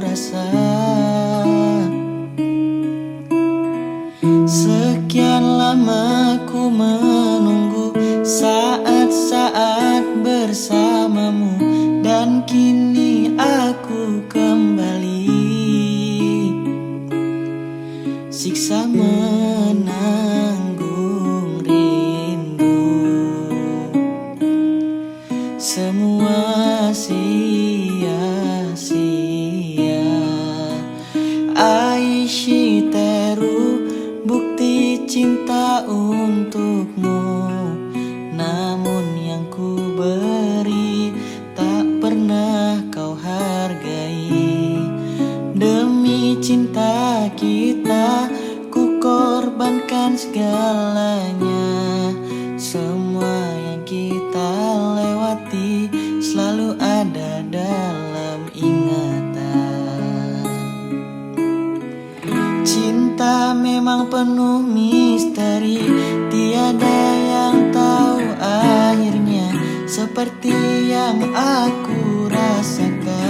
rasa. Sekian lama ku menunggu saat-saat bersamamu, dan kini aku kembali. Siksa menanggung rindu, semua sia-sia. Aishiteru, bukti cinta untukmu, namun yang ku beri tak pernah kau hargai. Demi cinta kita ku korbankan segalanya. Semua yang kita lewati selalu ada dalam ingatan. Cinta memang penuh misteri, tiada yang tahu akhirnya, seperti yang aku rasakan.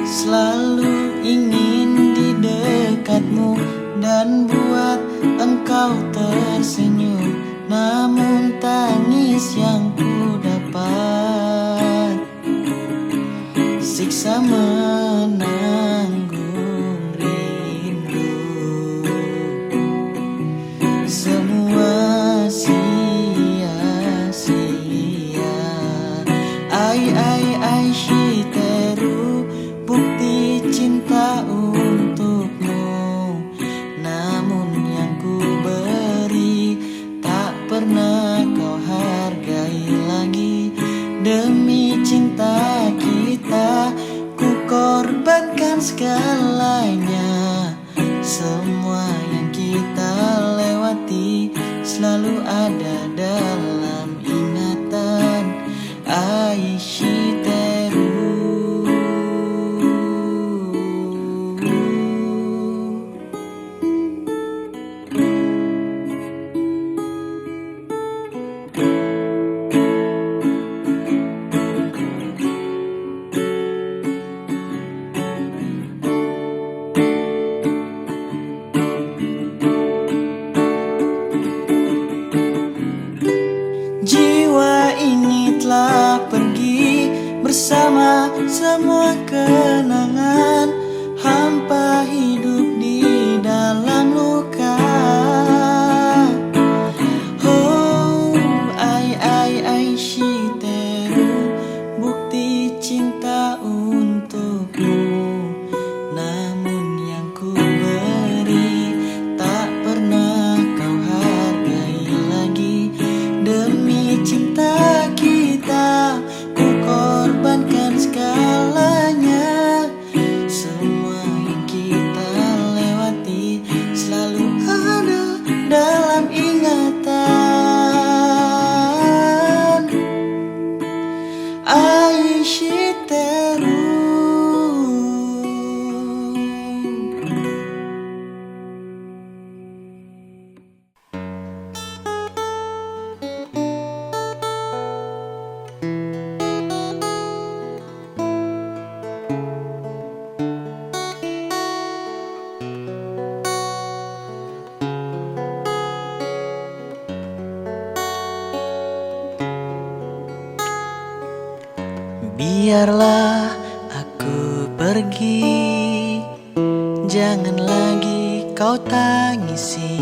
Selalu ingin di dekatmu dan buat engkau tersenyum, namun tangis yang ku dapat siksa menanggung rindu, semua sia-sia. Ai Shiteru, bukti cinta untukmu, namun yang ku beri tak pernah kau hargai lagi. Demi cinta kita ku korbankan segalanya. Semua yang kita lewati selalu ada dalam ingatan. Aishiteru. Jiwa ini telah pergi bersama semua kenangan, hampa hidup di dalam luka. Oh, ai Shiteru, bukti cinta untukmu, namun yang ku beri tak pernah kau hargai lagi. Demi cinta kita ku korbankan segalanya. Semua yang kita lewati selalu ada dalam ingatan. Aishiteru. Biarlah aku pergi, jangan lagi kau tangisi.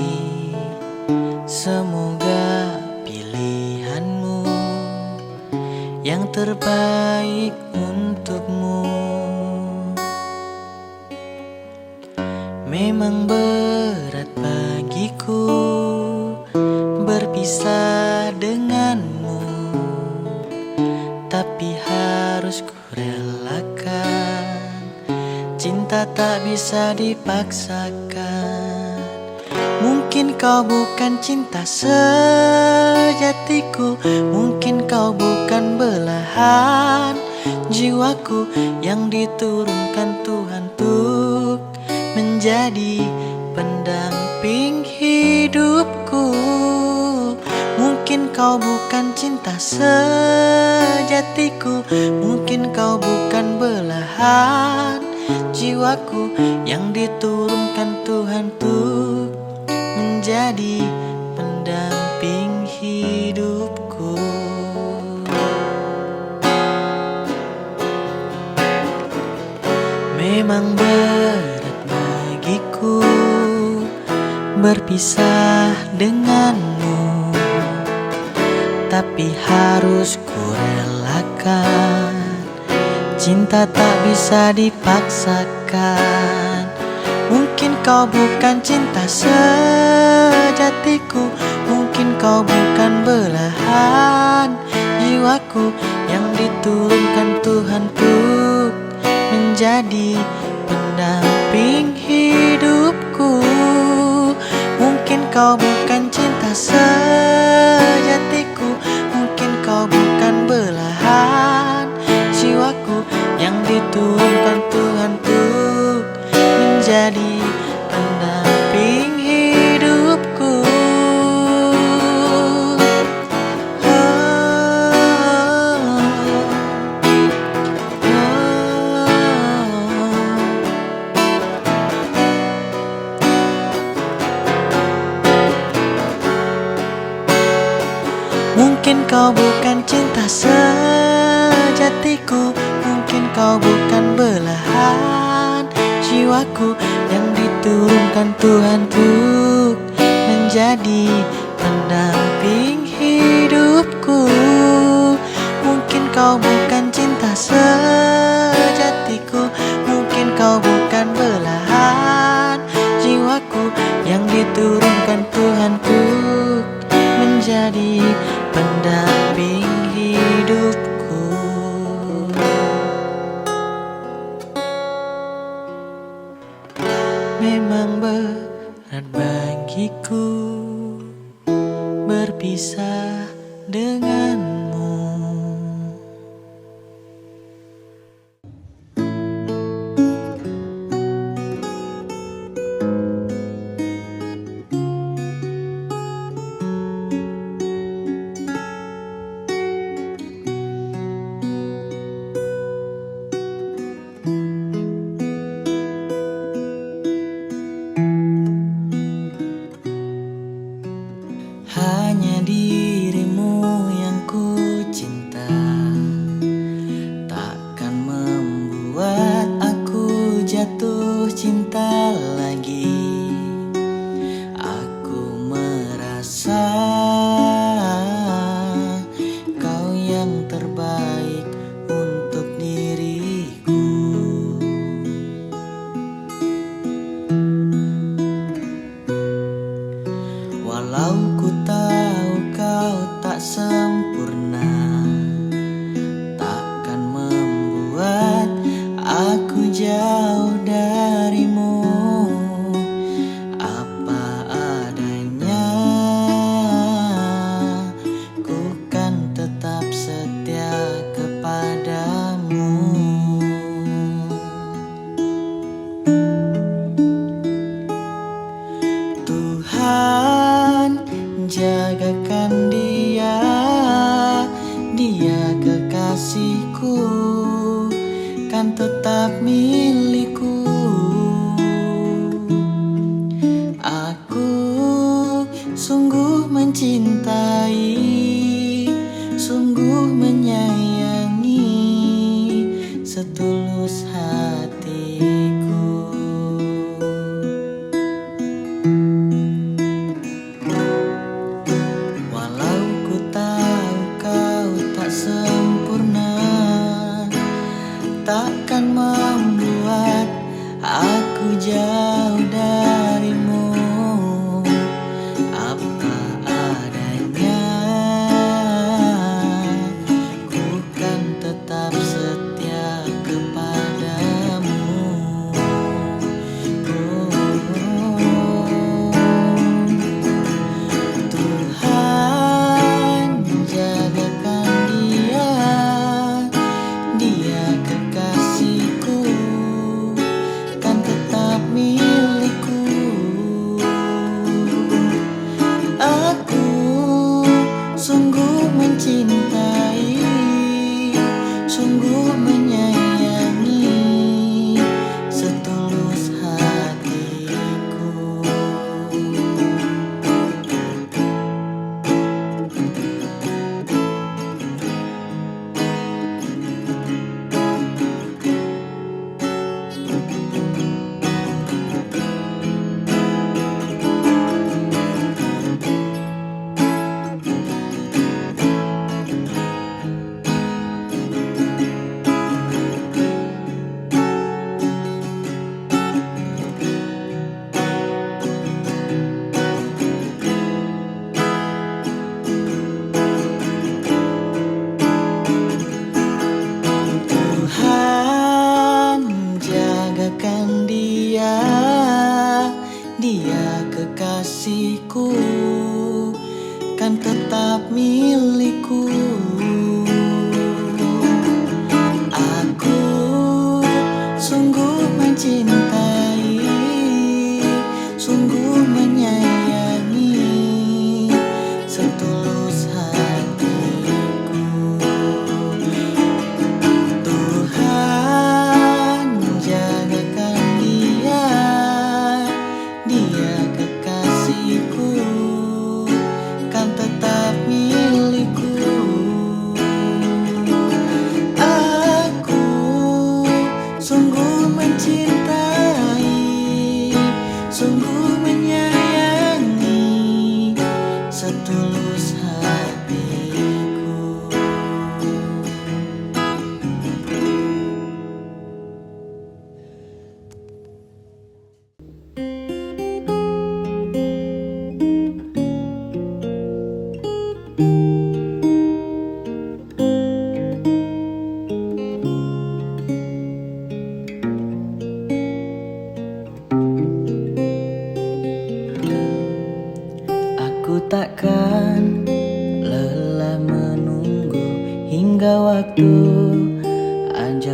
Semoga pilihanmu yang terbaik untukmu. Memang berat bagiku berpisah denganmu, tapi harus ku relakan. Cinta tak bisa dipaksakan. Mungkin kau bukan cinta sejatiku, mungkin kau bukan belahan jiwaku yang diturunkan Tuhan untuk menjadi pendamping hidupku. Mungkin kau bukan cinta sejatiku, mungkin kau bukan belahan jiwaku yang diturunkan Tuhan untuk menjadi pendamping hidupku. Memang berat bagiku berpisah denganmu, tapi harus ku relakan. Cinta tak bisa dipaksakan. Mungkin kau bukan cinta sejatiku, mungkin kau bukan belahan jiwaku yang diturunkan Tuhan untuk menjadi pendamping hidupku. Mungkin kau bukan cinta sejatiku, mungkin kau bukan belahan jiwaku yang diturunkan Tuhan untuk menjadi pendamping hidupku. Mungkin kau bukan cinta sejatiku, mungkin kau bukan belahan jiwaku yang diturunkan Tuhan untuk menjadi pendamping hidupku. Mungkin kau bukan cinta sejatiku, mungkin kau bukan belahan jiwaku yang diturunkan Tuhan untuk menjadi pendamping hidupku. Memang berat bagiku berpisah denganmu. Hanya dirimu yang ku cinta, takkan membuat aku jatuh cinta lagi. Aku merasa kau yang terbaik untuk diriku. Walau ku tahu kau tak sempurna, takkan membuat aku jauh darimu. Apa adanya, ku kan tetap setia kepadamu. Tuhan, jagakan dia, dia kekasihku, kan tetap milikku. Aku sungguh mencintai, sungguh menyayangi, setulus hatiku. Walau ku tahu kau tak sempurna, takkan membuat aku jauh darimu. Apa adanya, ku kan tetap setia kepadamu. Tuhan, jagakan dia, dia kekasihku, kan tetap milikku.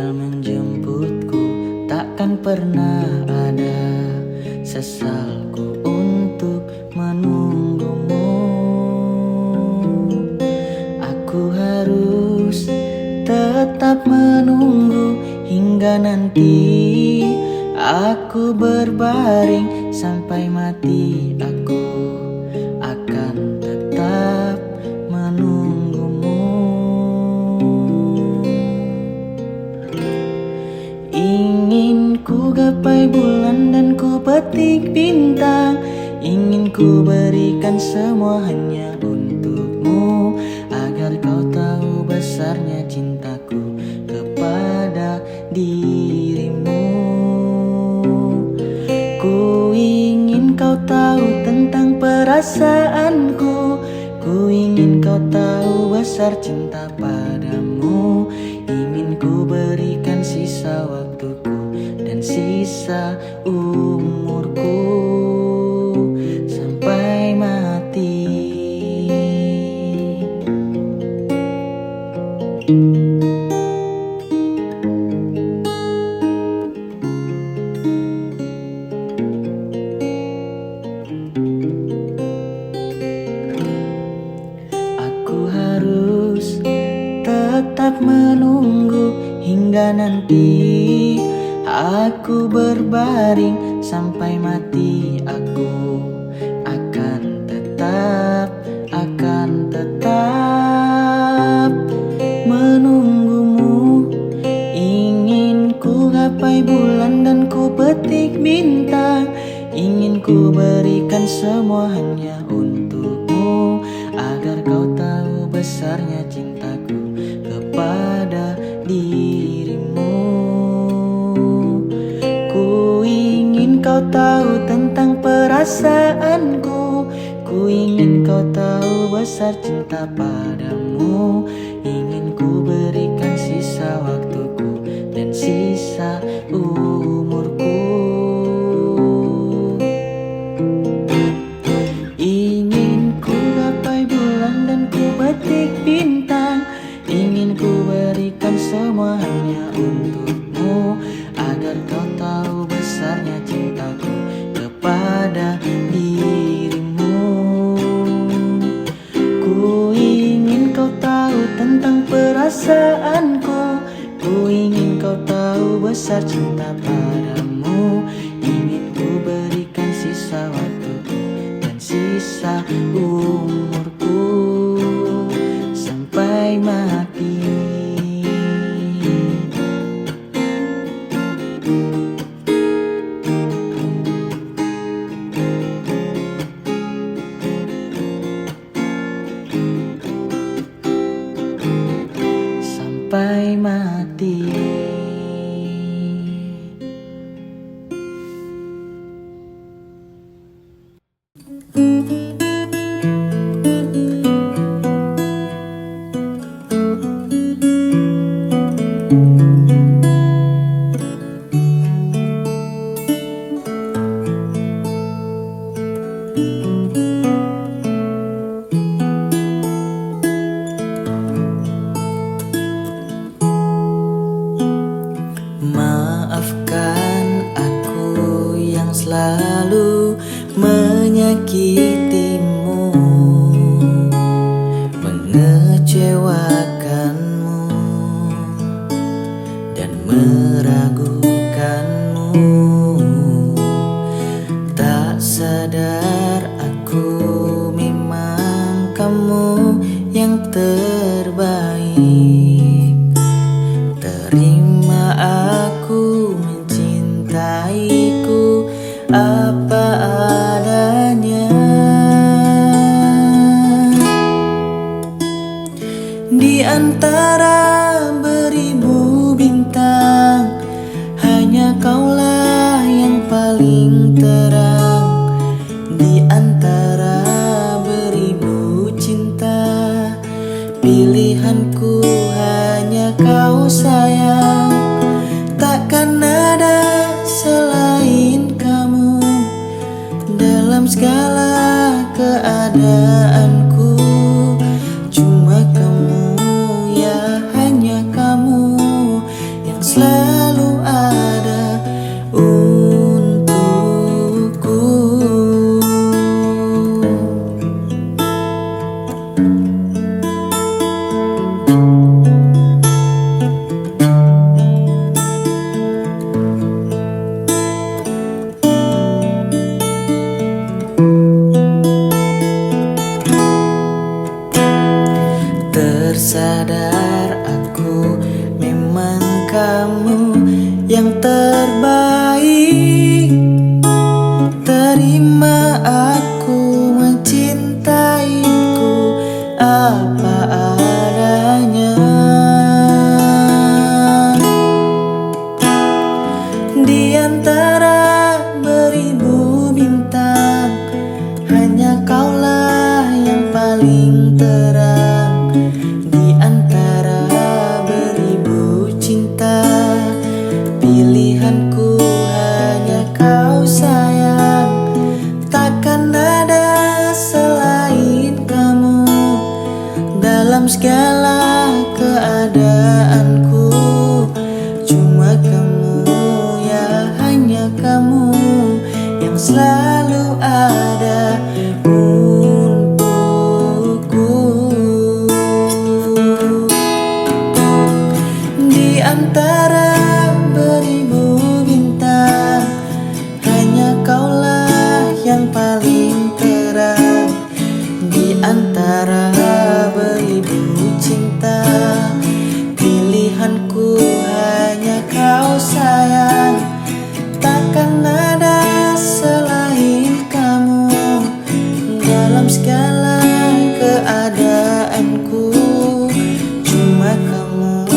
tinggal menjemputku. Takkan pernah ada sesalku untuk menunggumu. Aku harus tetap menunggu hingga nanti aku berbaring sampai mati. Aku akan tetap menunggumu. Ingin ku gapai bulan dan ku petik bintang. Ingin ku berikan semua hanya untukmu, agar kau tahu besarnya cintaku kepada dirimu. Ku ingin kau tahu tentang perasaanku. Ku ingin kau tahu besar cinta padamu. Ingin ku berikan sisa waktuku dan sisa umurku sampai mati. Aku harus tetap menunggu hingga nanti aku berbaring sampai mati. Aku akan tetap menunggumu. Ingin ku gapai bulan dan ku petik bintang. Ingin ku berikan semua hanya untukmu, agar kau tahu besarnya cintaku kepada dirimu. Ku ingin kau tahu tentang perasaanku. Ku ingin kau tahu besar cinta padamu. Ingin ku berikan sisa waktuku dan sisa umurku. Ingin ku gapai bulan dan ku petik bintang. Ingin ku berikan semua hanya untukmu, agar kau tahu besarnya cintaku kepada dirimu. Ku ingin kau tahu tentang perasaanku. Ku ingin kau tahu besar cinta padamu. Ingin ku berikan sisa waktuku dan sisa umurku sampai mati. Sampai mati. Maafkan aku yang selalu menyakitimu, mengecewakanmu, dan meragukanmu. Tak sadar aku memang kamu yang terbaik. Terima aku mencintaiku apa adanya. Di antara beribu bintang, hanya kaulah yang paling terang. Di antara beribu cinta, pilihanku hanya kau sayang. Takkan ada selain kamu dalam segala keadaanku. Cuma kamu, ya hanya kamu yang selalu ada untukku. Tersadar aku memang kamu yang terbaik. Terima aku mencintaiku apa adanya. Di antara beribu bintang, hanya kaulah yang paling terang. Di antara beribu cinta, pilihanku hanya kau sayang. Takkan ada selain kamu dalam segala keadaanku. Cuma kamu, ya hanya kamu yang selalu ada untukku. Di antara beribu bintang, hanya kaulah yang paling terang. Di antara beribu cinta, pilihanku hanya kau sayang. Takkan ada selain kamu dalam segala keadaanku. Cuma kamu,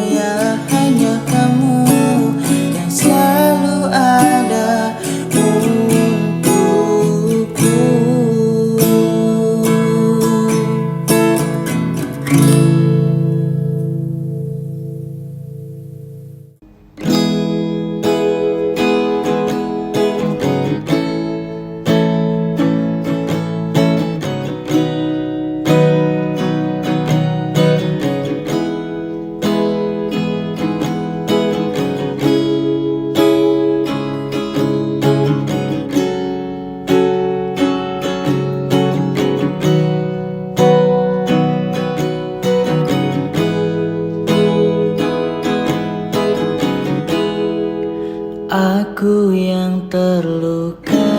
ya hanya kamu yang selalu ada untukku. Aku yang terluka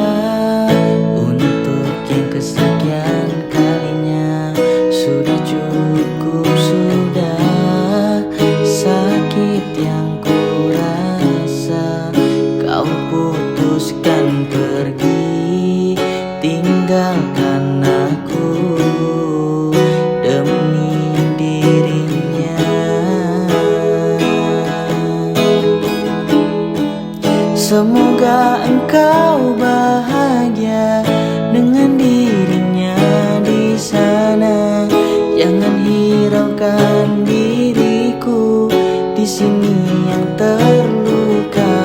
untuk yang kesekian kalinya. Sudah cukup, sudah sakit yang ku rasa. Kau putuskan pergi, tinggalkan aku demi dirinya. Semoga engkau bahagia dengan dirinya di sana. Jangan hiraukan diriku di sini yang terluka.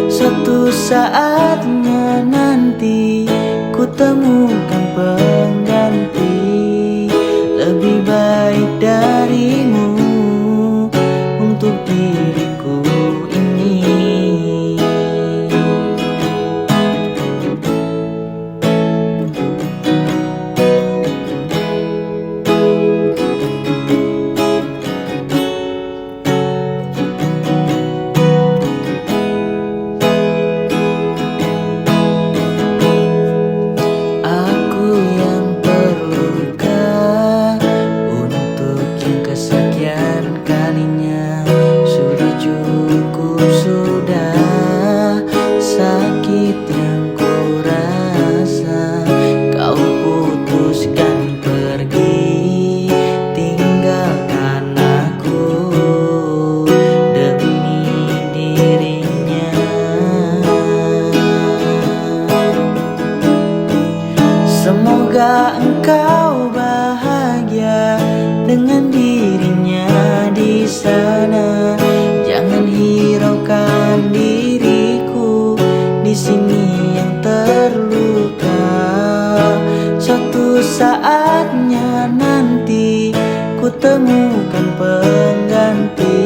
Suatu saatnya nanti ku temukan pengganti lebih baik darimu untuk diriku ini. Semoga engkau bahagia dengan dirinya di sana. Jangan hiraukan diriku di sini yang terluka. Suatu saatnya nanti ku temukan pengganti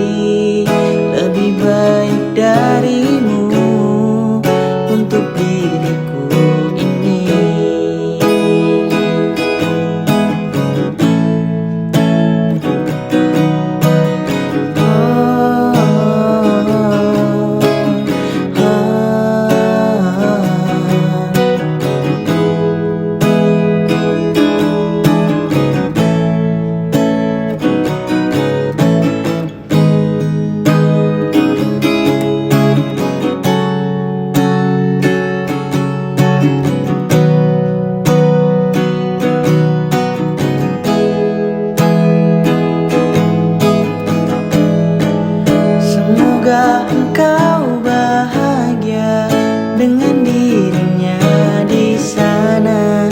Semoga engkau bahagia dengan dirinya di sana.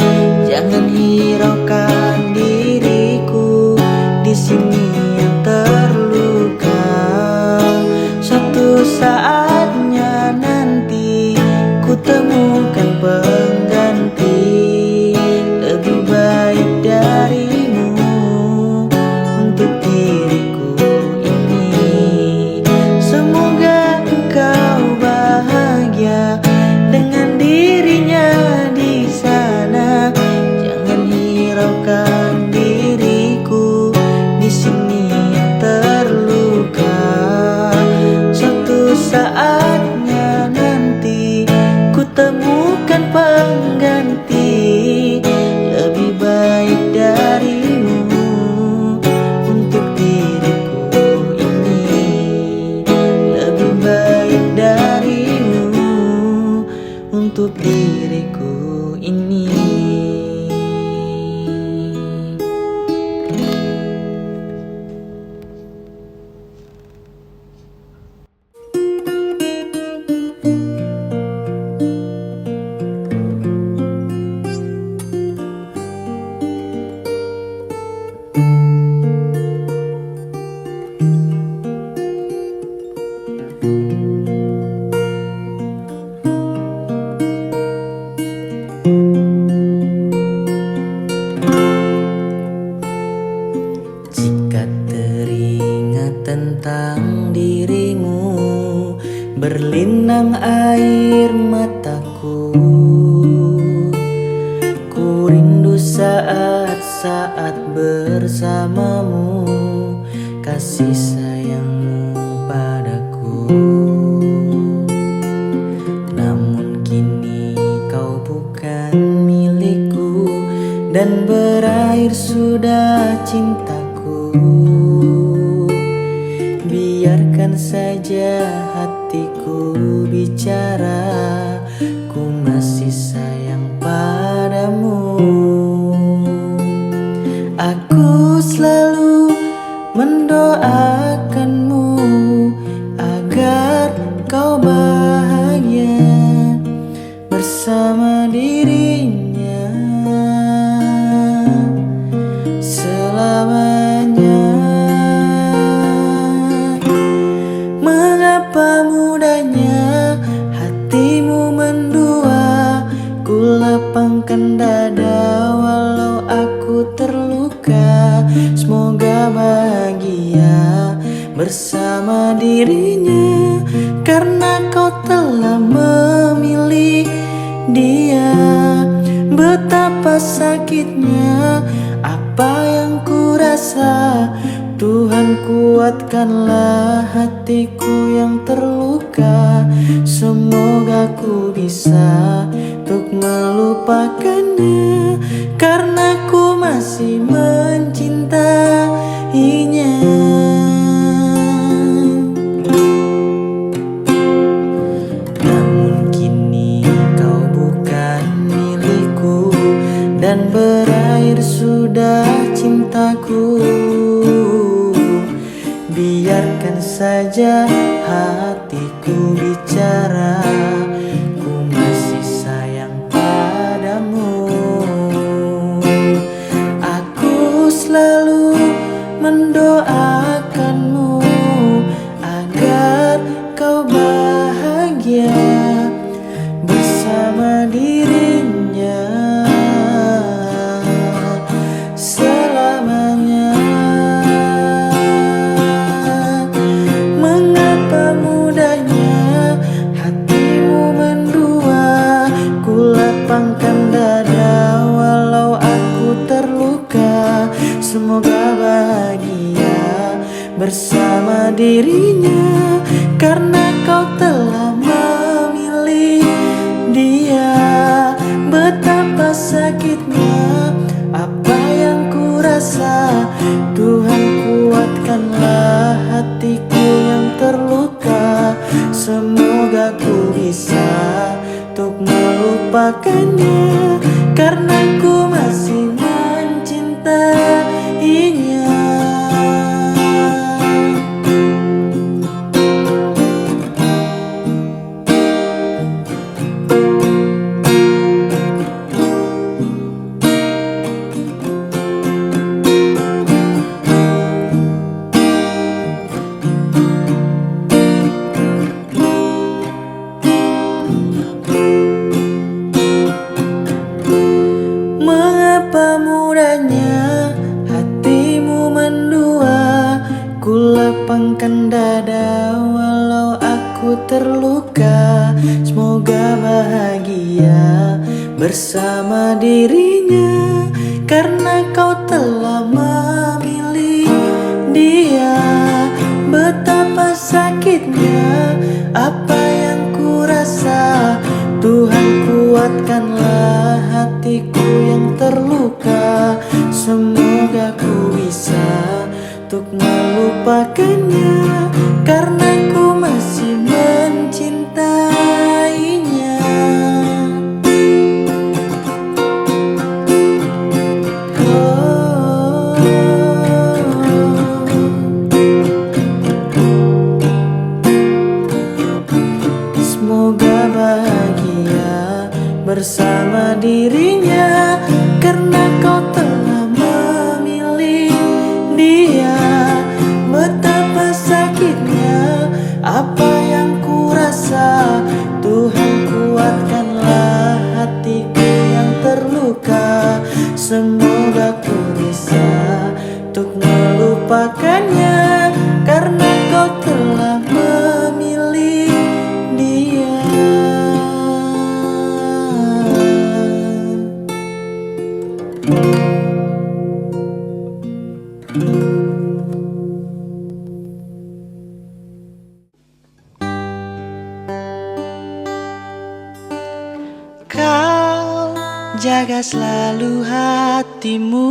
Jangan hiraukan diriku di sini yang terluka. Suatu saatnya nanti ku temukan pengganti lebih baik darimu untuk diriku ini. Semoga engkau bahagia dengan dirinya di sana. Jangan hiraukan diriku di sini yang terluka. Suatu saatnya nanti ku temukan pengganti lebih baik darimu untuk diriku ini. Lebih baik darimu untuk diriku ini. Jika teringat tentang dirimu, berlinang air mataku. Ku rindu saat-saat bersamamu, kasih sayangmu padaku. Namun kini kau bukan milikku, dan berakhir sudah cintaku. Biarkan saja hatiku bicara, ku masih sayang padamu. Aku selalu mendoakanmu agar kau bahagia bersama dirinya selamanya. Mengapa mudahnya hatimu mendua? Ku lapangkan dada walau aku terluka. Semoga bahagia bersama dirinya, karena kau telah memilih dia. Betapa sakitnya apa yang ku rasa. Tuhan, kuatkanlah hatiku yang terluka. Semoga ku bisa untuk melupakannya, karena ku masih mencintainya. Namun kini kau bukan milikku, dan berakhir sudah cintaku. Biarkan saja hatiku bicara, ku masih sayang padamu. Aku selalu mendoakanmu agar kau bahagia bersama dirinya selamanya. Mengapa mudahnya hatimu mendua? Ku lapangkan dada walau aku terluka. Semoga bahagia bersama dirinya, karena kau telah memilih dia. Betapa sakitnya apa yang ku rasa. Tuhan, kuatkanlah hatiku yang terluka. Semoga ku bisa untuk melupakannya, karena ku masih mencintainya. aku terluka. Semoga bahagia bersama dirinya, karena kau telah memilih dia. Betapa sakitnya apa yang ku rasa. Tuhan, kuatkanlah hatiku yang terluka. Semoga ku bisa untuk melupakannya, karena ku masih mencintainya. Semoga bahagia bersama dirinya, karena kau telah memilih dia. Betapa sakitnya apa yang ku rasa. Tuhan, kuatkanlah hatiku yang terluka. Semoga ku bisa untuk melupakannya, karena kau telah memilih dia. Kau jaga selalu hatimu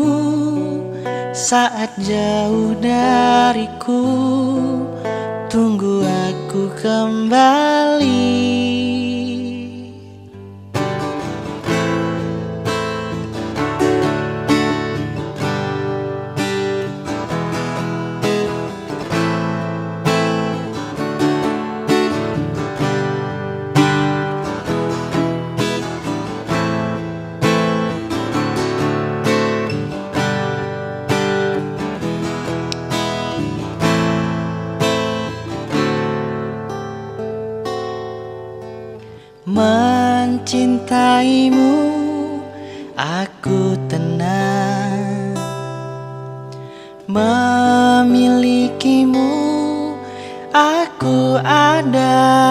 saat jauh dariku. Tunggu aku kembali. Mencintaimu aku tenang, memilikimu aku ada.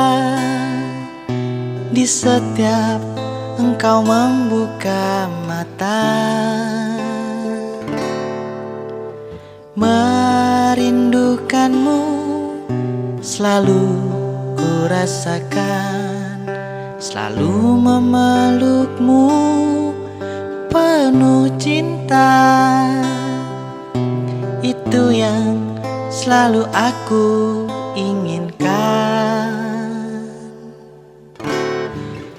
Di setiap engkau membuka mata, merindukanmu selalu ku rasakan. Selalu memelukmu penuh cinta, itu yang selalu aku inginkan.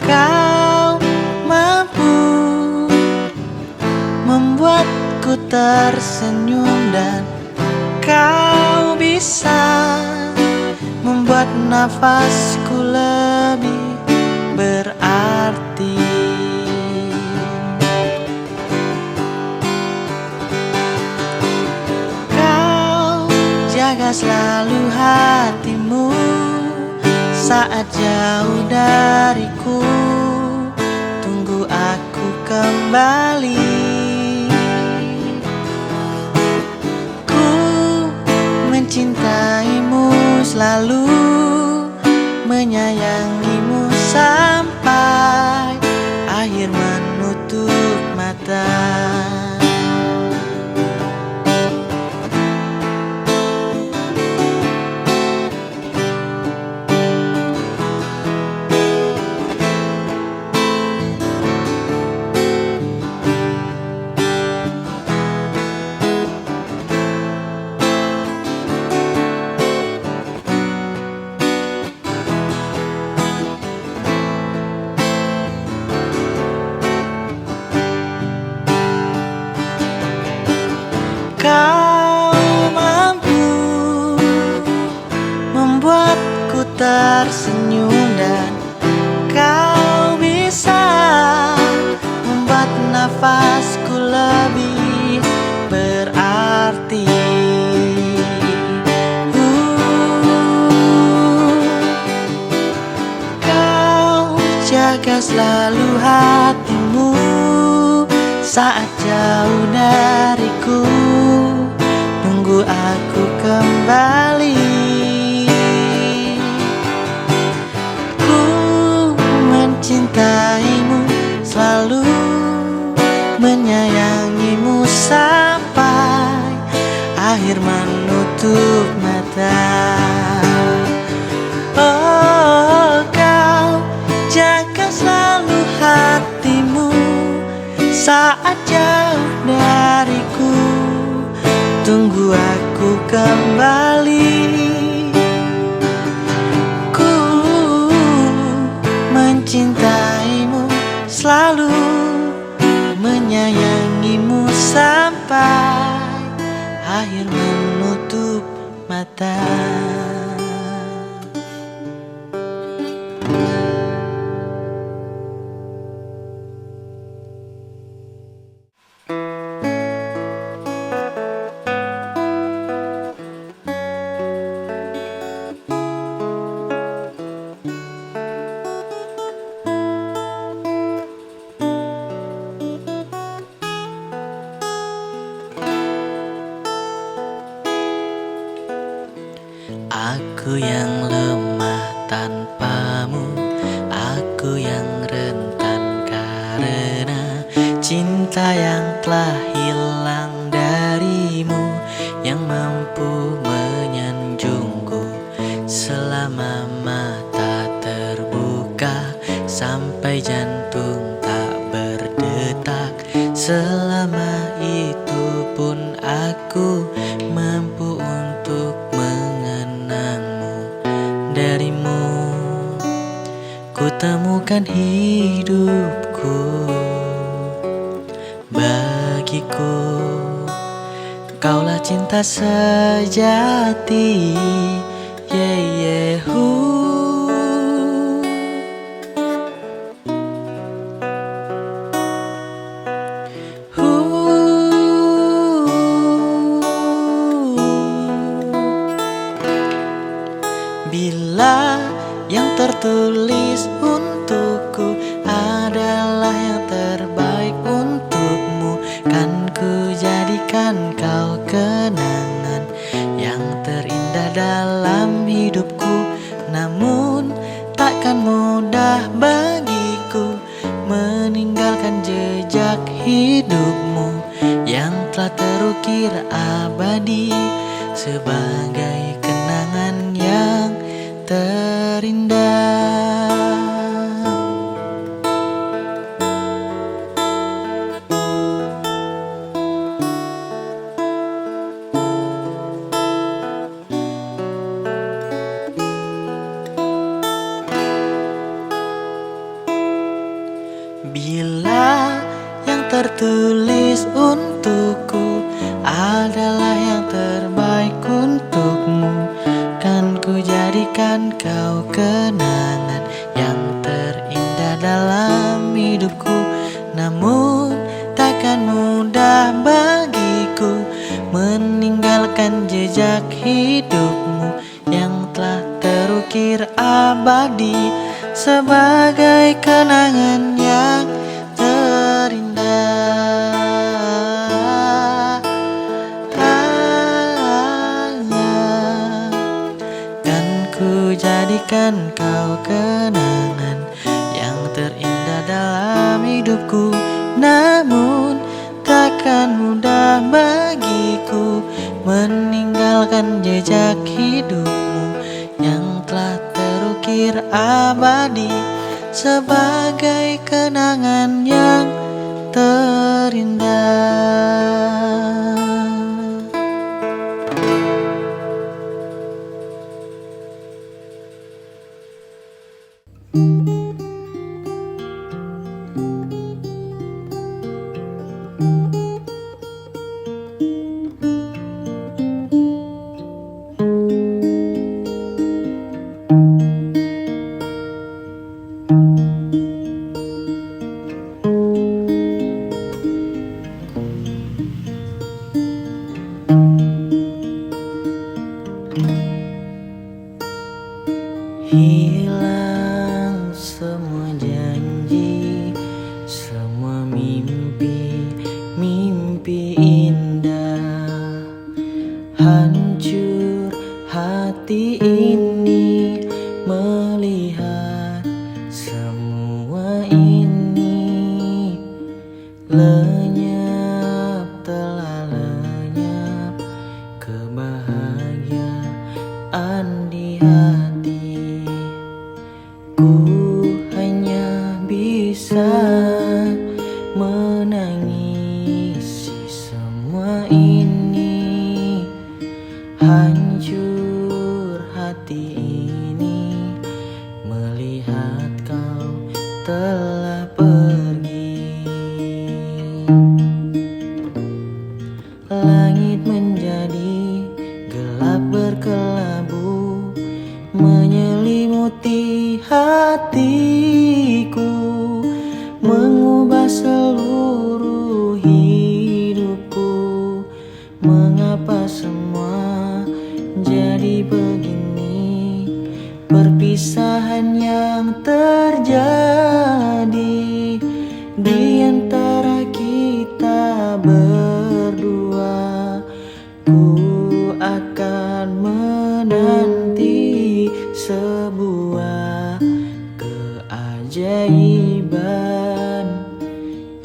Kau mampu membuatku tersenyum, dan kau bisa membuat nafasku lebih berarti. Kau jaga selalu hatimu saat jauh dariku. Tunggu aku kembali. Ku mencintaimu selalu, menyayangimu sampai akhir menutup mata. Kau mampu membuatku tersenyum, dan kau bisa membuat nafasku lebih berarti. Kau jaga selalu hatimu saat jauh dariku. Tunggu aku kembali. mencintaimu, selalu menyayangimu sampai akhir menutup mata. Oh, kau jaga selalu hatimu saat jauh dariku. Tunggu aku kembali. Ku mencintaimu, selalu menyayangimu sampai akhir menutup mata. Aku yang lemah tanpamu, aku yang rentan karena cinta yang telah hilang darimu, yang mampu menyanjungku selama mata terbuka sampai jantung tak berdetak. Selama itu pun aku mampu untuk darimu. Ku temukan hidupku, bagiku kaulah cinta sejati. Yeah, yeah, Bila yang tertulis untukku adalah yang terbaik untukmu, kan ku jadikan kau kenangan yang terindah dalam hidupku. Namun takkan mudah bagiku meninggalkan jejak hidupmu yang telah terukir abadi sebagai kenangan yang terindah. Bila yang tertulis untukku adalah yang terbaik untukmu, kan ku jadikan kau kenangan yang terindah dalam hidupku. Namun takkan mudah bagiku meninggalkan jejak hidupmu yang telah terukir abadi sebagai kenangan yang terindah. Ku jadikan kau kenangan yang terindah dalam hidupku. Namun takkan mudah bagiku meninggalkan jejak hidupmu yang telah terukir abadi sebagai kenangan yang terindah. Hilang semua janji, semua mimpi, mimpi indah. Hancur hati ini melihat semua Ku hanya bisa menangisi semua ini. Hancur hati ini melihat kau telah pergi. Langit menjadi gelap berkelabu, menyelimuti hatiku, mengubah seluruh hidupku. Mengapa semua jadi begini? Perpisahan yang terjadi di antara kita berdua. Ku akan menanti sebuah keajaiban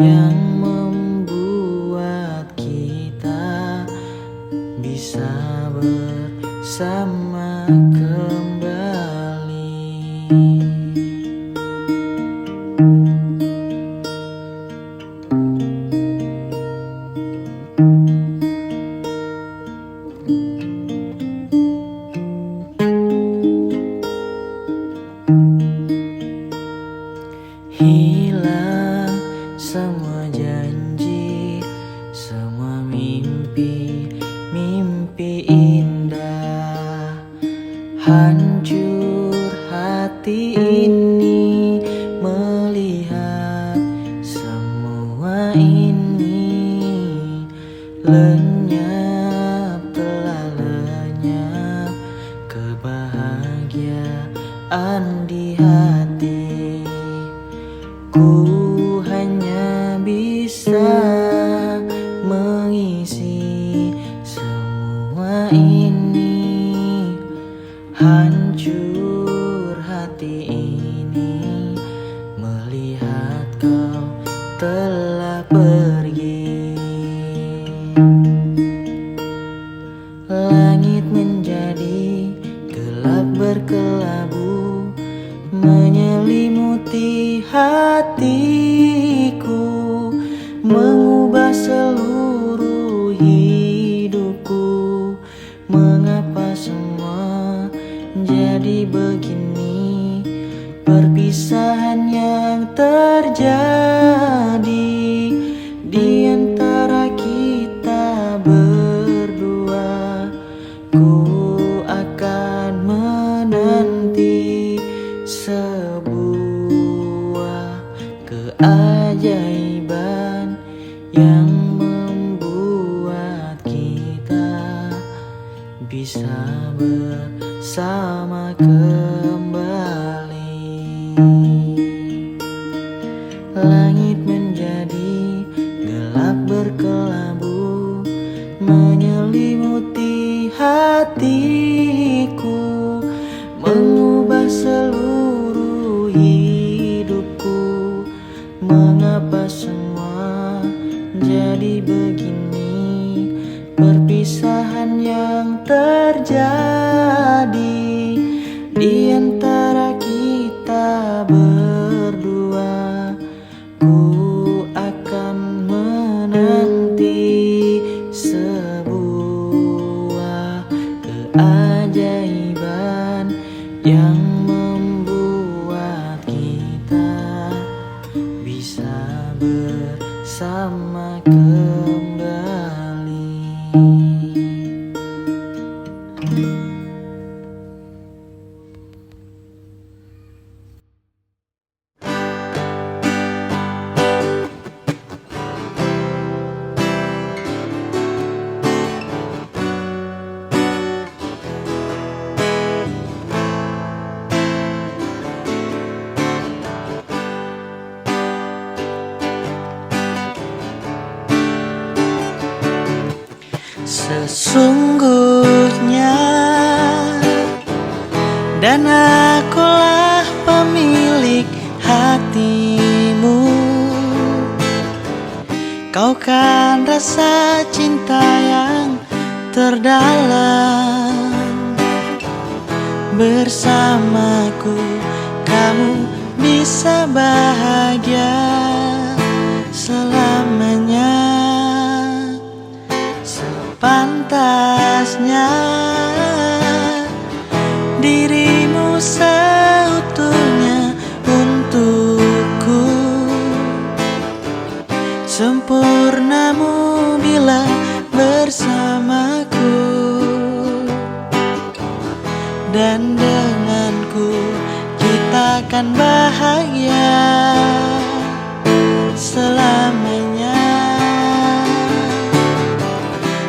yang membuat kita bisa bersama kembali. Hilang semua janji, semua mimpi, mimpi indah. Hancur hati ini melihat semua ini. Lenyap, telah lenyap kebahagiaan di hati. Ku hanya bisa mengisi semua ini. Hancur hati ini melihat kau telah pergi. Langit menjadi gelap berkelabu, menyelimuti hatiku, mengubah seluruh hidupku. Mengapa semua jadi begini? Perpisahan yang terjadi di antara kita berdua. Ku akan menanti sebuah keajaiban yang membuat kita bisa bersama kembali. Langit menjadi gelap berkelabu, menyelimuti hatiku, mengubah seluruh hidupku. Mengapa semua jadi begini? Perpisahan yang terjadi di antara kita berdua. Ku akan menanti sebuah keajaiban yang membuat kita bisa bersama kembali. Sesungguhnya dan akulah pemilik hatimu. Kau kan rasa cinta yang terdalam bersamaku kamu bisa bahagia selamanya. Sepantasnya dirimu seutuhnya untukku, sempurnamu bila bersamaku, dan denganku kita akan bahagia selamanya.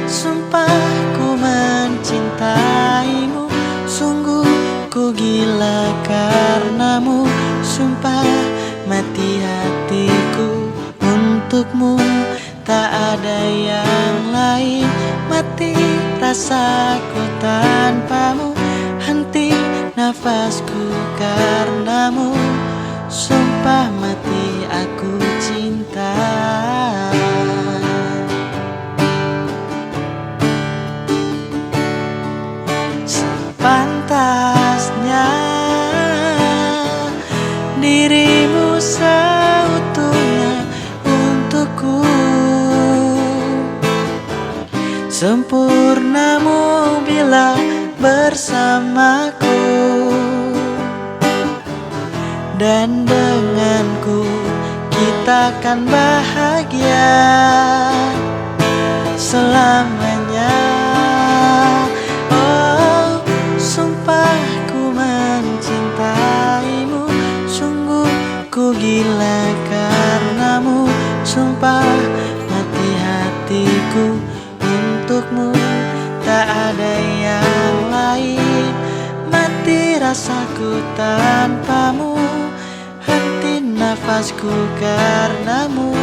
Sumpah ku mencintaimu, sungguh ku gila karenamu. Sumpah mati hatiku untukmu, tak ada yang lain. Mati rasaku tanpamu, henti nafasku karenamu. Sumpah mati aku cinta. Sepantasnya dirimu seutuhnya untukku, sempurnamu bila bersamaku, dan denganku kita akan bahagia selamanya. Oh, sumpah ku mencintaimu, sungguh ku gila karenamu. Sumpah mati hatiku untukmu, tak ada yang lain. Mati rasaku tanpamu, henti nafasku karenamu.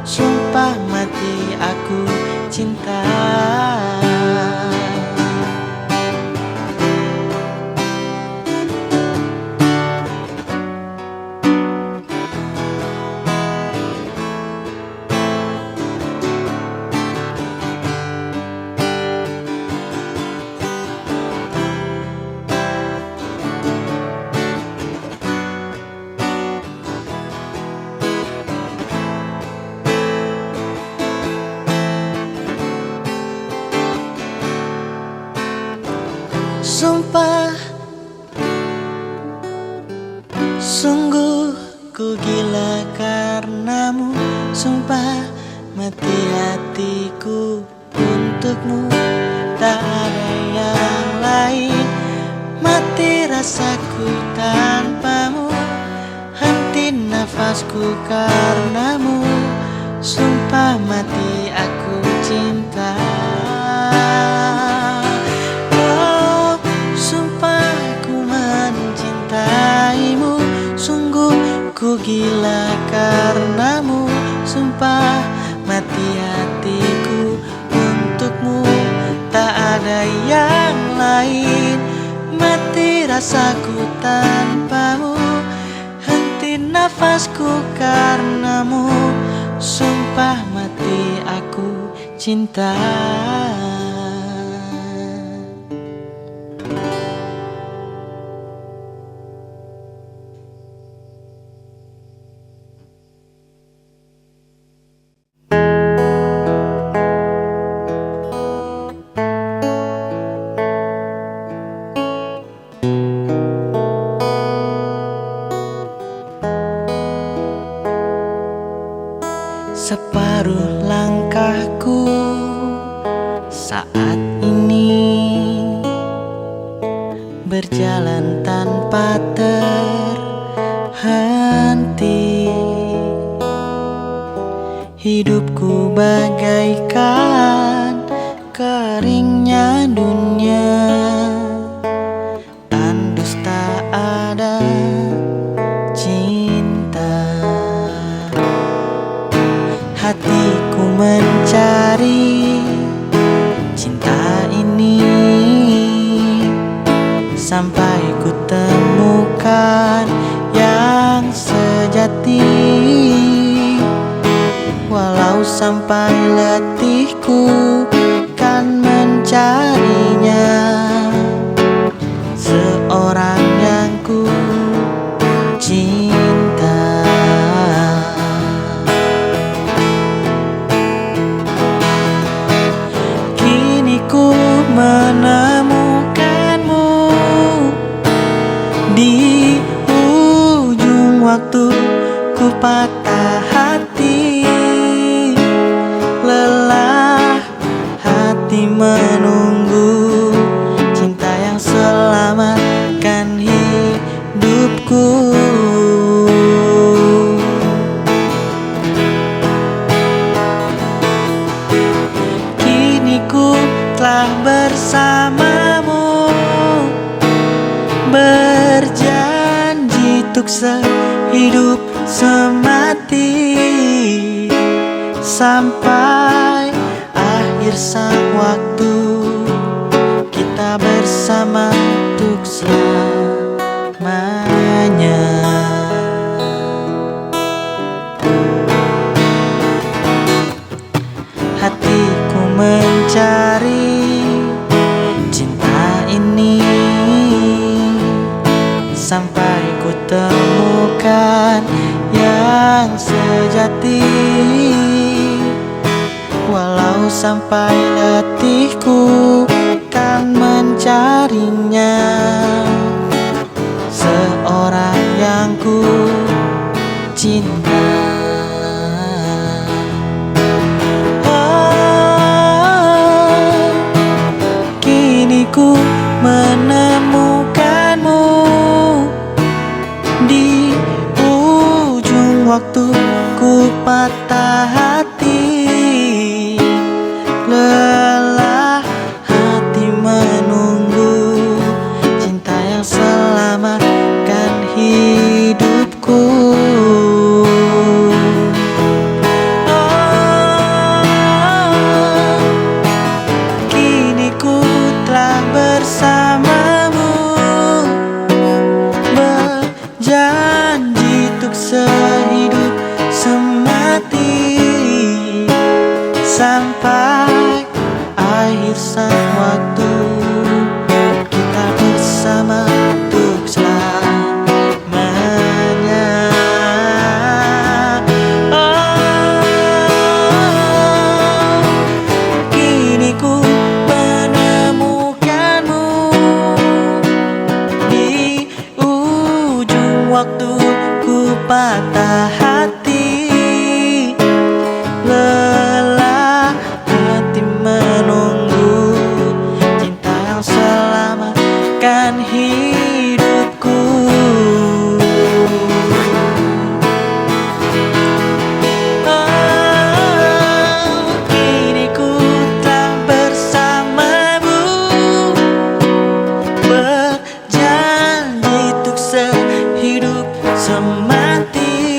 Sumpah mati aku cinta. Sumpah, sungguh ku gila karenamu. Sumpah mati hatiku untukmu, tak ada yang lain. Mati rasaku tanpamu, henti nafasku karenamu. Sumpah mati aku cinta. Ku gila karenamu, sumpah mati hatiku untukmu, tak ada yang lain. Mati rasaku tanpamu, henti nafasku karenamu. Sumpah mati aku cinta. Separuh langkahku saat ini berjalan tanpa terhenti. Hidupku bagaikan keringnya dunia, tandus tak ada cinta. Hatiku mencari cinta ini sampai ku temukan yang sejati. Walau sampai letihku kan mencarinya, seorang yang ku Di ujung waktu ku patah hati, lelah hati menunggu cinta yang selamatkan hidupku. Kini ku telah bersamamu, berjanji untuk sehidup semati, sampai akhir sang waktu kita bersama untuk selamanya. Hatiku mencari cinta ini, sampai ku temukan yang sejati. Walau sampai letihku kan mencarinya, seorang yang ku cinta. Oh, kini ku menemukanmu di ujung waktu ku patah hati, lelah hati menunggu cinta yang selamatkan hidupku. Oh, kini ku telah bersamamu, berjanji untuk sehidup semati, sampai akhir sang waktu kita bersama untuk selamanya. Oh, kini ku menemukanmu di ujung waktu ku patah hati, lelah hati menunggu cinta yang selamatkan hidupku. Oh, kini ku telah bersamamu, berjanji untuk sehidup semati,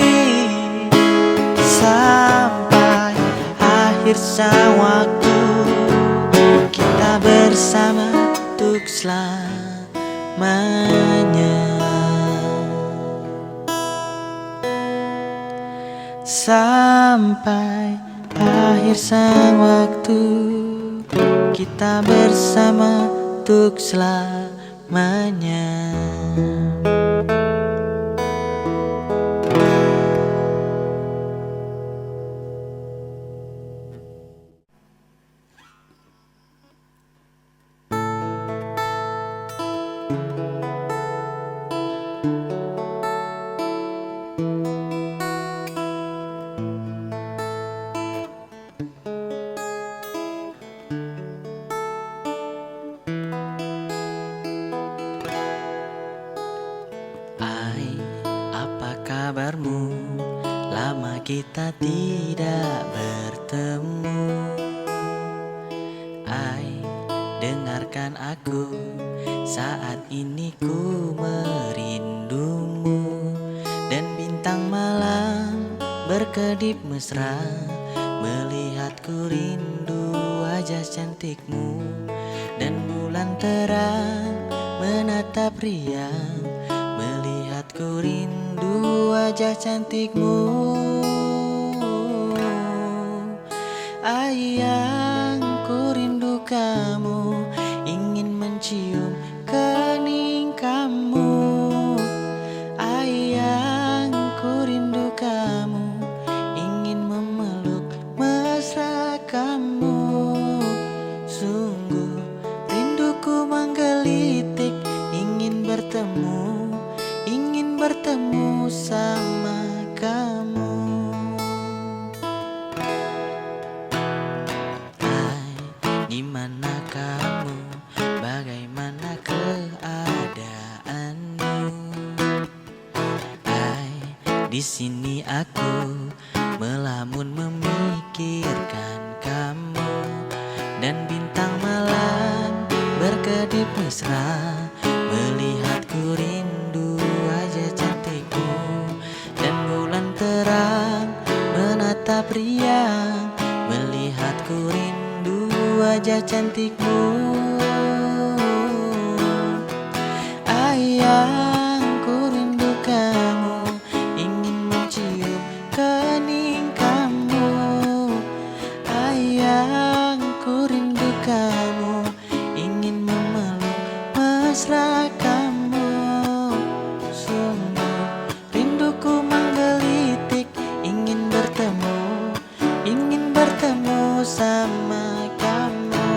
sampai akhir sang waktu kita bersama untuk selamanya. Sampai akhir sang waktu kita bersama untuk selamanya. Hai, apa kabarmu? Lama kita tidak bertemu. Hai, dengarkan aku, saat ini ku merindumu. Dan bintang malam berkedip mesra, melihatku rindu wajah cantikmu. Dan bulan terang menatap riang, melihatku rindu wajah cantikmu. Ayang, ku rindu kamu, ingin mencium kening kamu. Ayang, ku rindu kamu, ingin memeluk mesra kamu. Sungguh rinduku menggelitik, ingin bertemu bertemu sama kamu. Hai, di mana kamu? Bagaimana keadaanmu? Hai, di sini aku melamun memikirkan kamu, dan bintang malam berkedip mesra melihatku rindu wajah cantikmu, dan bulan terang menatap riang melihatku rindu wajah cantikmu. Ayangku rindu kamu, ingin mencium kening kamu. Ayangku rindu kamu, ingin memeluk mesra kamu. Sungguh rinduku menggelitik, ingin bertemu sama kamu.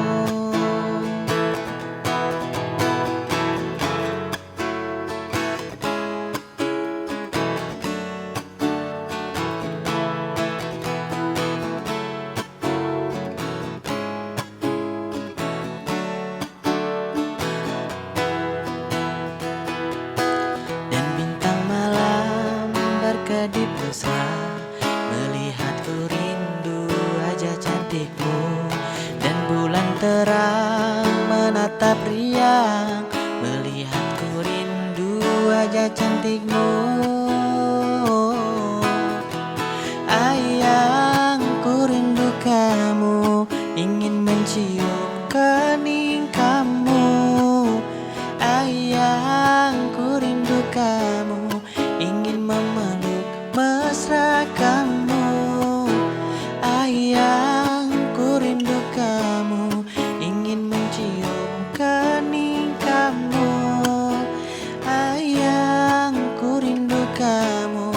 Dan bintang malam berkedip mesra melihatku rindu wajah cantikmu, dan bulan terang menatap riang melihatku rindu wajah cantikmu. Ayangku rindu kamu, ingin mencium kening kamu. Ayangku rindu kamu, ingin memeluk mesra kamu. Ayangku rindu kamu, ingin mencium kening kamu. Ayangku rindu kamu,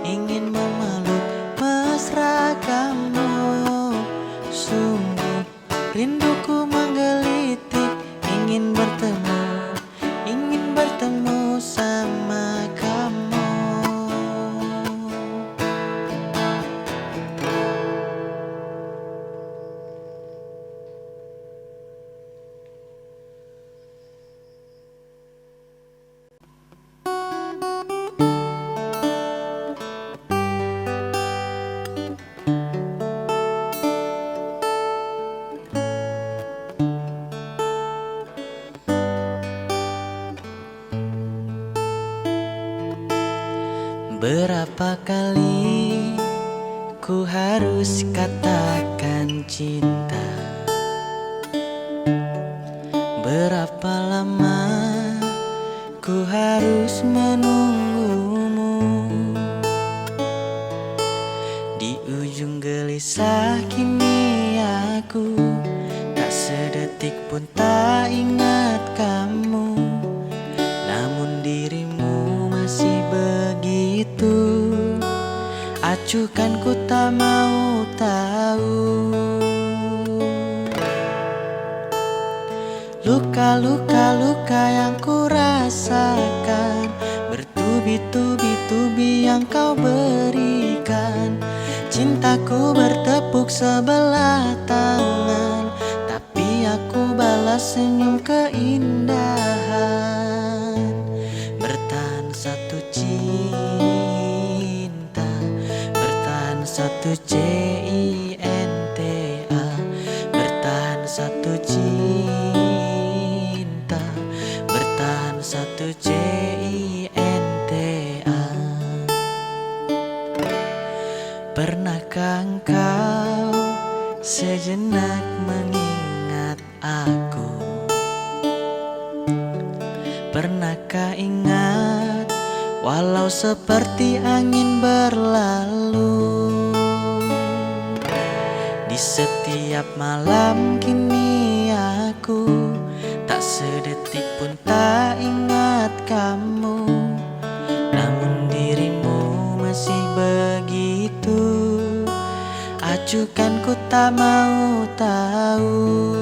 ingin memeluk mesra kamu. Sungguh rinduku menggelitik, ingin bertemu sama kamu. Berapa kali ku harus katakan cinta? Berapa lama ku harus menunggumu? Di ujung gelisah kini aku tak sedetik pun tak ingat kamu, namun dirimu masih begitu acuhkan, ku tak mau tahu. Luka yang ku rasakan, bertubi-tubi yang kau berikan. Cintaku bertepuk sebelah tangan, tapi aku balas senyum keindahan. Bertahan satu cinta, bertahan satu cinta, bertahan satu cinta, bertahan satu cinta. Pernahkah engkau sejenak mengingat aku? Pernahkah ingat walau seperti angin berlalu? Di setiap malam kini aku tak sedetik pun tak ingat kamu, namun dirimu masih begitu acuhkan, ku tak mau tahu.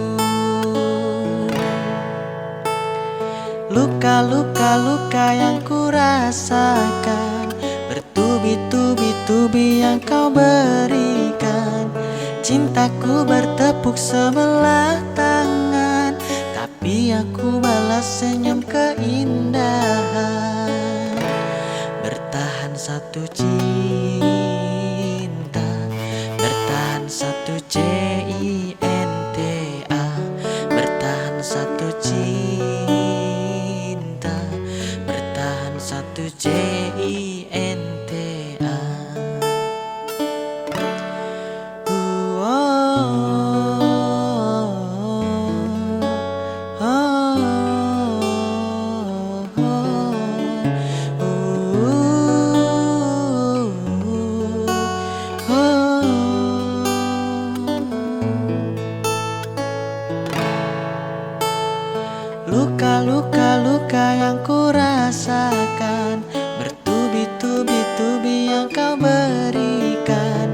Luka Luka-luka yang ku rasakan, bertubi-tubi yang kau berikan. Cintaku bertepuk sebelah tangan, tapi aku balas senyum keindahan. Bertahan satu cinta, bertahan satu cinta, bertahan satu cinta, bertahan satu cinta. Luka yang ku rasakan, bertubi-tubi yang kau berikan.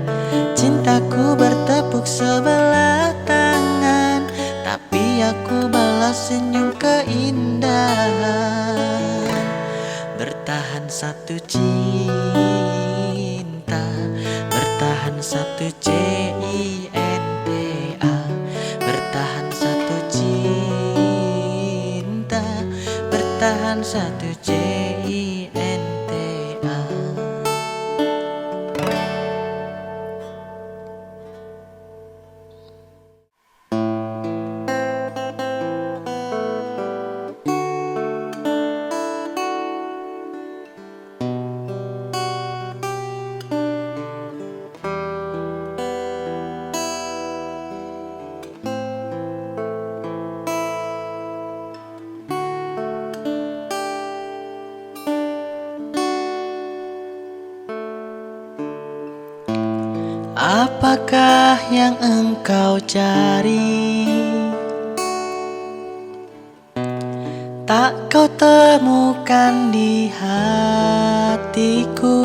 Cintaku bertepuk sebelah tangan, tapi aku balas senyum keindahan. Bertahan satu cinta, bertahan satu cinta, bertahan satu cinta, bertahan satu cinta. Apakah yang engkau cari? Tak kau temukan di hatiku.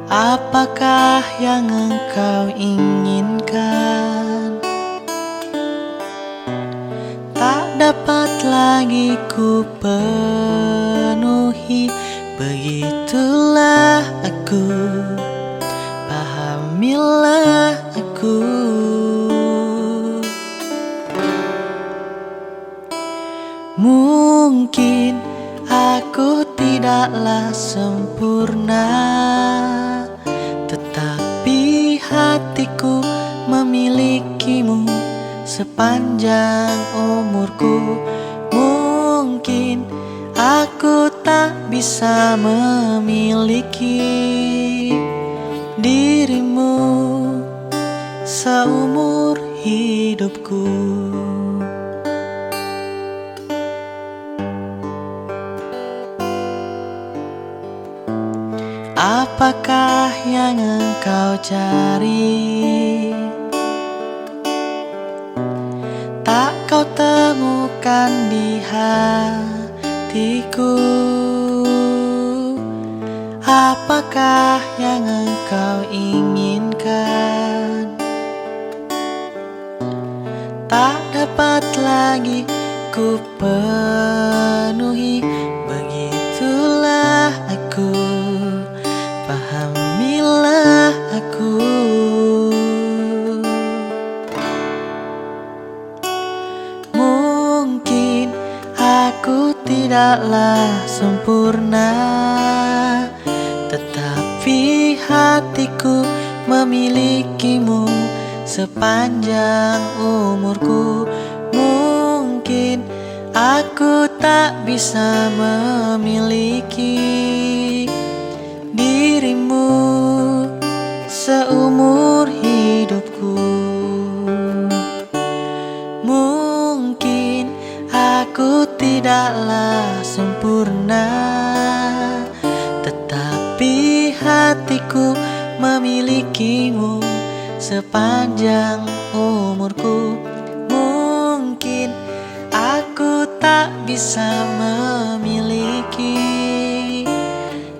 Apakah yang engkau inginkan? Tak dapat lagi ku penuhi. Begitulah aku, pahamilah aku. Mungkin aku tidaklah sempurna, tetapi hatiku memilikimu sepanjang umurku. Mungkin aku tak bisa memiliki dirimu seumur hidupku. Apakah yang engkau cari? Tak kau temukan di hatiku. Apakah yang engkau inginkan? Tak dapat lagi ku penuhi. Begitulah aku, pahamilah aku. Mungkin aku tidaklah sempurna, tetapi hatiku memilikimu sepanjang umurku. Mungkin aku tak bisa memiliki dirimu seumur hidupku. Mungkin aku tidaklah sempurna, tetapi hatiku memilikimu sepanjang umurku. Mungkin aku tak bisa memiliki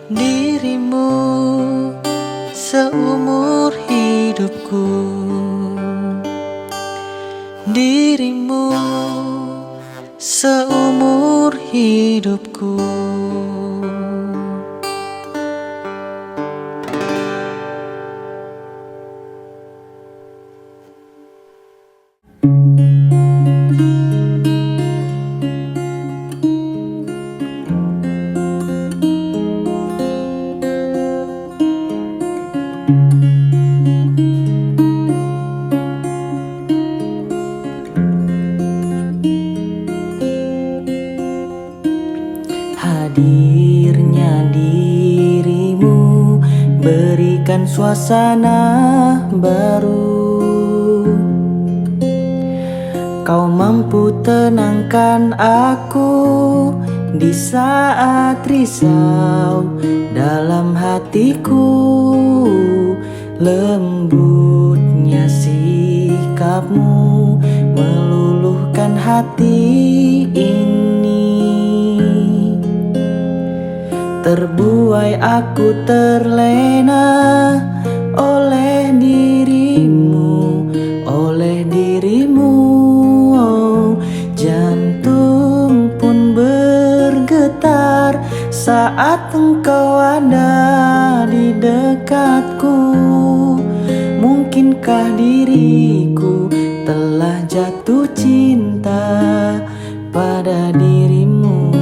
dirimu seumur hidupku. Dirimu seumur hadirnya dirimu berikan suasana baru. Kau mampu tenangkan aku di saat risau dalam hatiku. Lembutnya sikapmu meluluhkan hati ini. Terbuai aku terlena oleh dirimu, oleh dirimu. Jantung pun bergetar saat engkau ada di dekatku. Mungkinkah diriku telah jatuh cinta pada dirimu?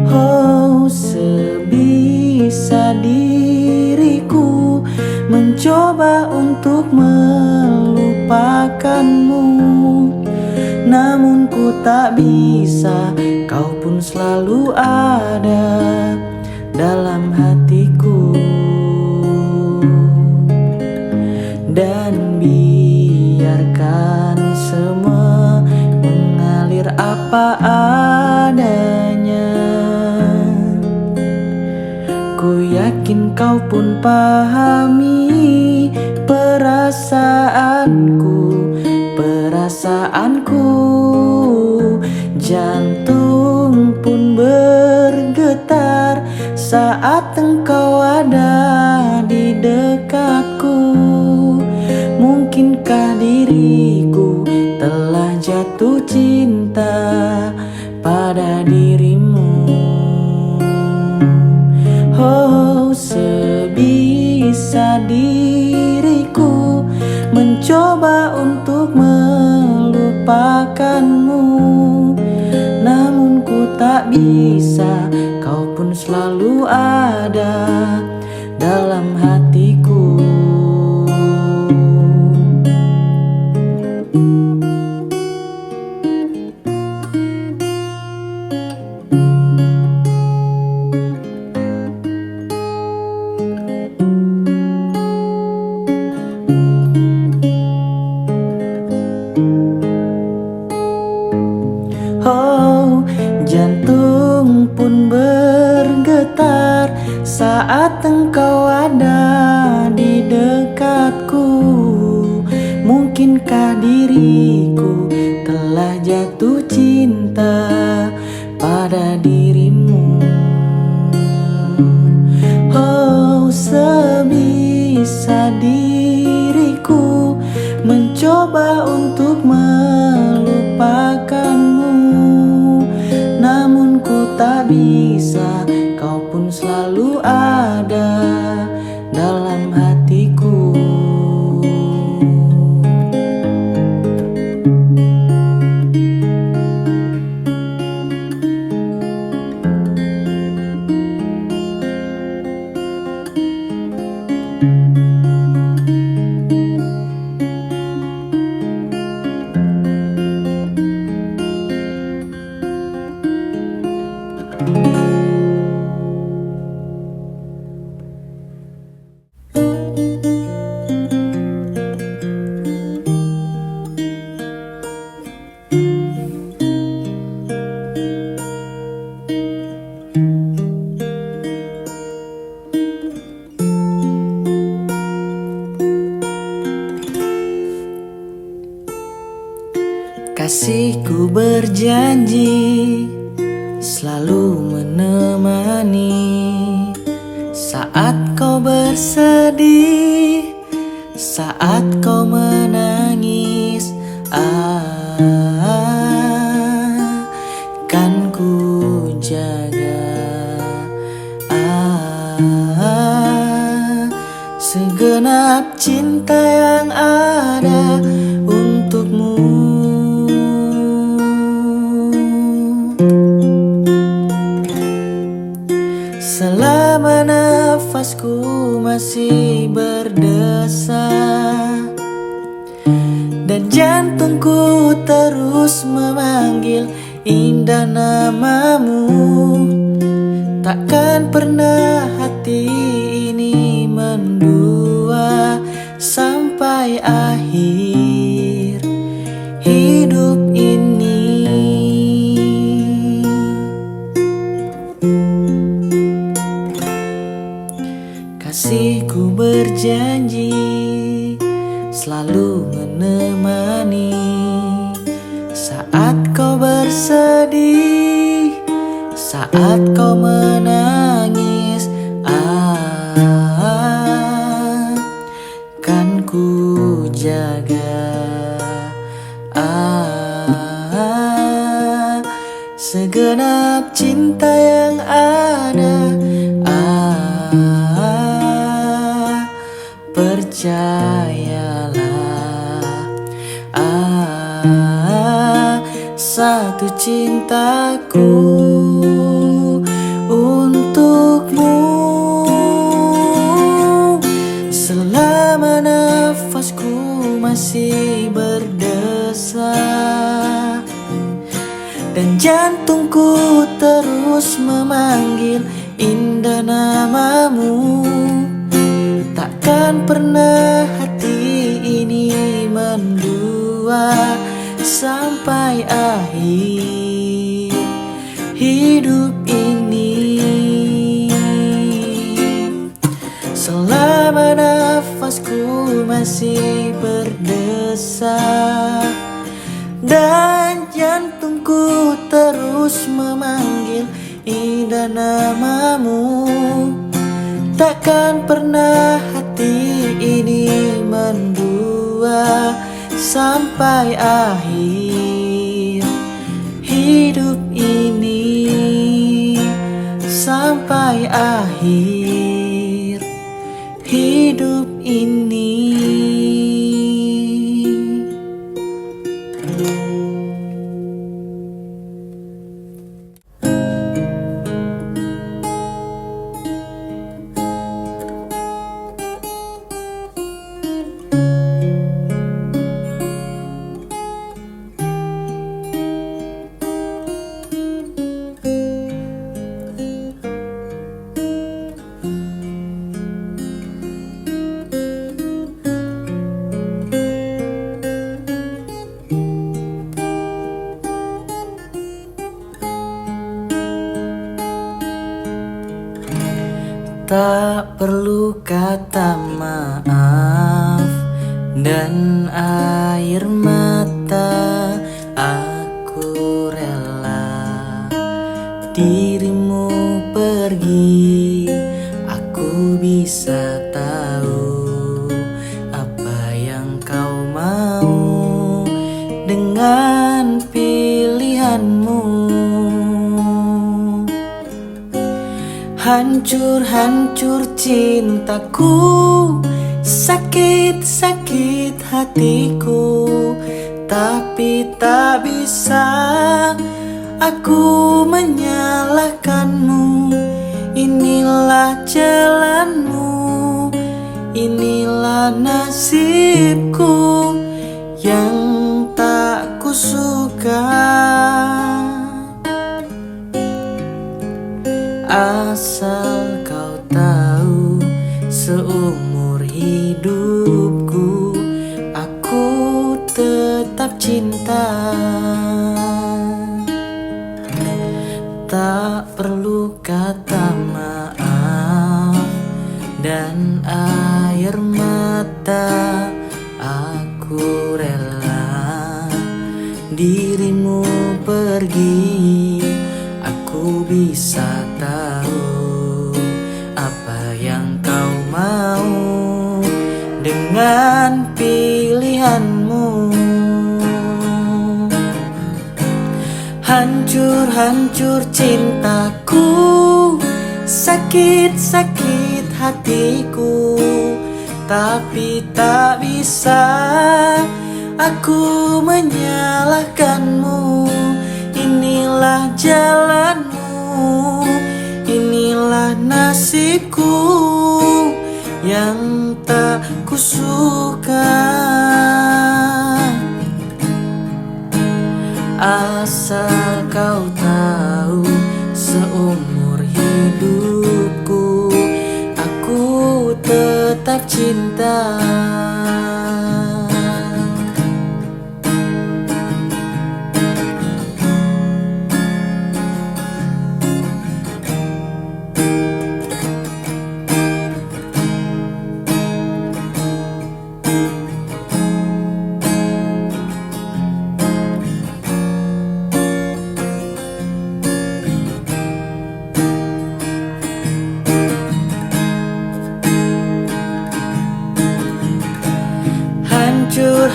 Oh, sebisa diriku mencoba untuk melupakanmu, namun ku tak bisa, kau pun selalu ada dalam hatiku. Dan biarkan semua mengalir apa adanya. Ku yakin kau pun pahami perasaanku, perasaanku. Jantung pun bergetar saat engkau ada di dekatku. Mungkinkah diriku telah jatuh cinta pada dirimu? Oh, sebisa diriku mencoba untuk melupakanmu, namun ku tak bisa, kau pun selalu ada dalam hatiku. Oh, jantung pun bergetar saat engkau ada di dekatku. Mungkinkah diriku telah jatuh cinta pada dirimu? Oh, sebisa diriku mencoba untuk melupakanmu, namun ku tak bisa, kau pun selalu ada dalam hatiku. Kasihku berjanji selalu menemani saat kau bersedih, saat kau menangis. Akan ku jaga segenap cinta yang ada untukmu. Selama nafasku masih berdesa dan jantungku terus memanggil indah namamu. Takkan pernah hati ini mendua sampai akhir hidup ini. Kasihku berjanji selalu menemani saat kau bersedih, saat kau menangis. Kan ku jaga segenap cinta yang ada. Percayalah, satu cintaku untukmu. Selama nafasku masih berdesa dan jantungku terus memanggil indah namamu, takkan pernah hati ini mendua sampai akhir hidup ini. Selama nafasku masih berdesa dan jantungku terus memanggil indah namamu, takkan pernah hati ini mendua sampai akhir hidup ini. Sampai akhir hidup ini. Tak perlu kata maaf dan air mata, aku rela dirimu pergi. Aku bisa tahu apa yang kau mau dengan pilihanmu. Hancur-hancur cintaku, sakit-sakit hatiku, tapi tak bisa aku menyalahkanmu. Inilah jalanmu, inilah nasibku yang tak kusuka. Asal kau tahu, seumur hidupku aku tetap cinta. Tak perlu kata maaf dan air mata, aku rela dirimu pergi. Aku bisa tahu apa yang kau mau dengan pilihanmu. Hancur-hancur cintaku, sakit-sakit hatiku, tapi tak bisa aku menyalahkanmu. Inilah jalanmu, inilah nasibku yang tak kusuka. Asal kau seumur hidupku aku tetap cinta.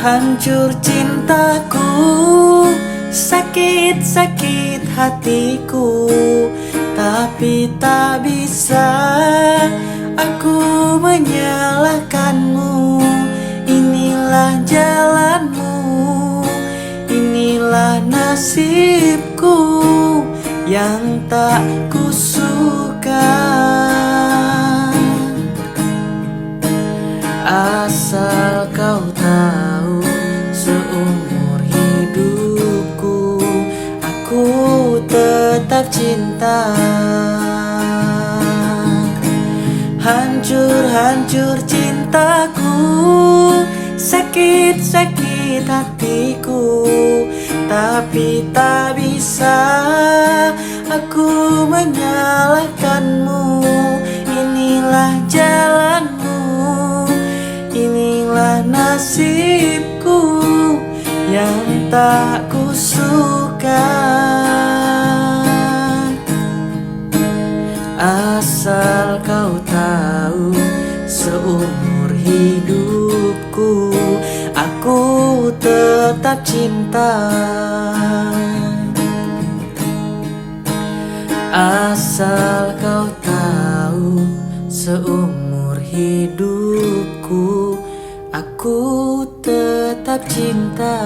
Hancur cintaku, sakit hatiku, tapi tak bisa aku menyalahkanmu. Inilah jalanmu, inilah nasibku yang tak kusuka. Asal kau tahu, seumur hidupku aku tetap cinta. Hancur cintaku, sakit hatiku, tapi tak bisa aku menyalahkanmu. Inilah jalanmu, inilah nasibku yang tak kusuka. Asal kau tahu, seumur hidupku aku tetap cinta. Asal kau tahu, seumur hidupku aku tetap cinta.